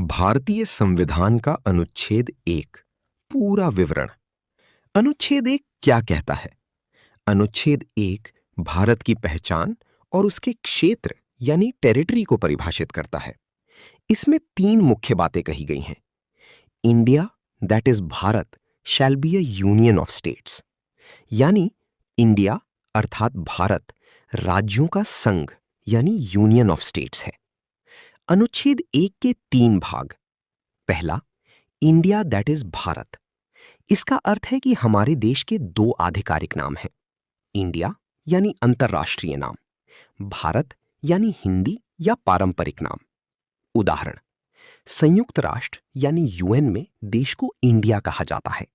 भारतीय संविधान का अनुच्छेद 1 पूरा विवरण। अनुच्छेद 1 क्या कहता है? अनुच्छेद 1 भारत की पहचान और उसके क्षेत्र यानी टेरिटरी को परिभाषित करता है। इसमें 3 मुख्य बातें कही गई हैं। India that is Bharat shall be a union of states, यानी इंडिया अर्थात भारत राज्यों का संघ यानी यूनियन ऑफ स्टेट्स है। अनुच्छेद 1 के 3 भाग। पहला, इंडिया दैट इज भारत। इसका अर्थ है कि हमारे देश के 2 आधिकारिक नाम हैं। इंडिया यानी अंतर्राष्ट्रीय नाम, भारत यानी हिंदी या पारंपरिक नाम। उदाहरण, संयुक्त राष्ट्र यानी यूएन में देश को इंडिया कहा जाता है।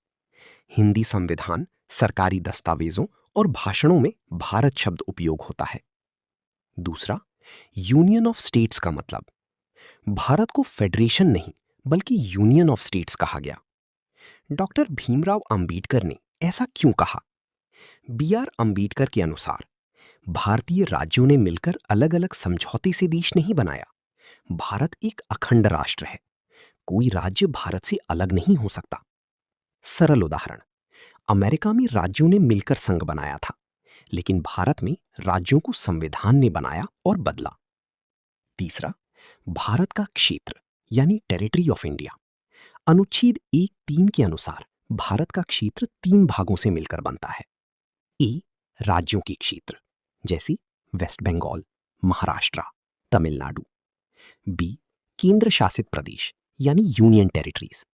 हिंदी संविधान, सरकारी दस्तावेजों और भाषणों में भारत शब्द उपयोग होता है। दूसरा, यूनियन ऑफ स्टेट्स का मतलब, भारत को फेडरेशन नहीं बल्कि यूनियन ऑफ स्टेट्स कहा गया। डॉक्टर भीमराव अंबेडकर ने ऐसा क्यों कहा? बी.आर. अंबेडकर के अनुसार भारतीय राज्यों ने मिलकर अलग अलग समझौते से देश नहीं बनाया। भारत एक अखंड राष्ट्र है, कोई राज्य भारत से अलग नहीं हो सकता। सरल उदाहरण, अमेरिका में राज्यों ने मिलकर संघ बनाया था, लेकिन भारत में राज्यों को संविधान ने बनाया और बदला। तीसरा, भारत का क्षेत्र यानी टेरिटरी ऑफ इंडिया। अनुच्छेद 1(3) के अनुसार भारत का क्षेत्र 3 भागों से मिलकर बनता है। ए, राज्यों के क्षेत्र जैसे वेस्ट बंगाल, महाराष्ट्र, तमिलनाडु। बी, केंद्र शासित प्रदेश यानी यूनियन टेरिटरीज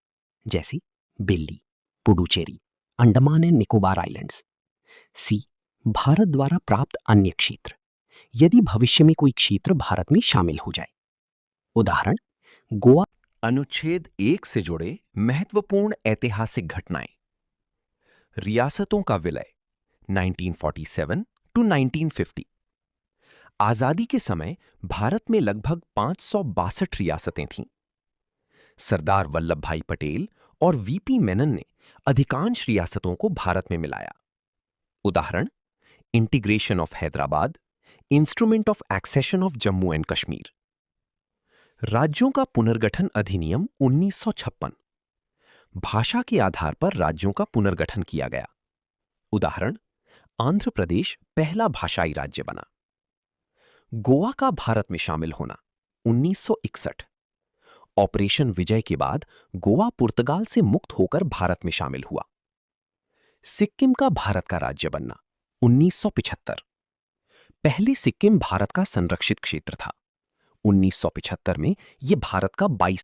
जैसे दिल्ली, पुडुचेरी, अंडमान एंड निकोबार आइलैंड्स। सी, भारत द्वारा प्राप्त अन्य क्षेत्र, यदि भविष्य में कोई क्षेत्र भारत में शामिल हो जाए। उदाहरण, गोवा। अनुच्छेद 1 से जुड़े महत्वपूर्ण ऐतिहासिक घटनाएं। रियासतों का विलय 1947 टू 1950। आजादी के समय भारत में लगभग 562 रियासतें थीं। सरदार वल्लभ भाई पटेल और वीपी मेनन ने अधिकांश रियासतों को भारत में मिलाया। उदाहरण, integration of Hyderabad, instrument of accession of Jammu and Kashmir. राज्यों का पुनर्गठन अधिनियम 1956, भाषा के आधार पर राज्यों का पुनर्गठन किया गया। उदाहरण, आंध्र प्रदेश पहला भाषाई राज्य बना। गोवा का भारत में शामिल होना 1961। ऑपरेशन विजय के बाद गोवा पुर्तगाल से मुक्त होकर भारत में शामिल हुआ। सिक्किम का भारत का राज्य बनना 1975। पहले सिक्किम भारत का संरक्षित क्षेत्र था। 1975 में यह भारत का 22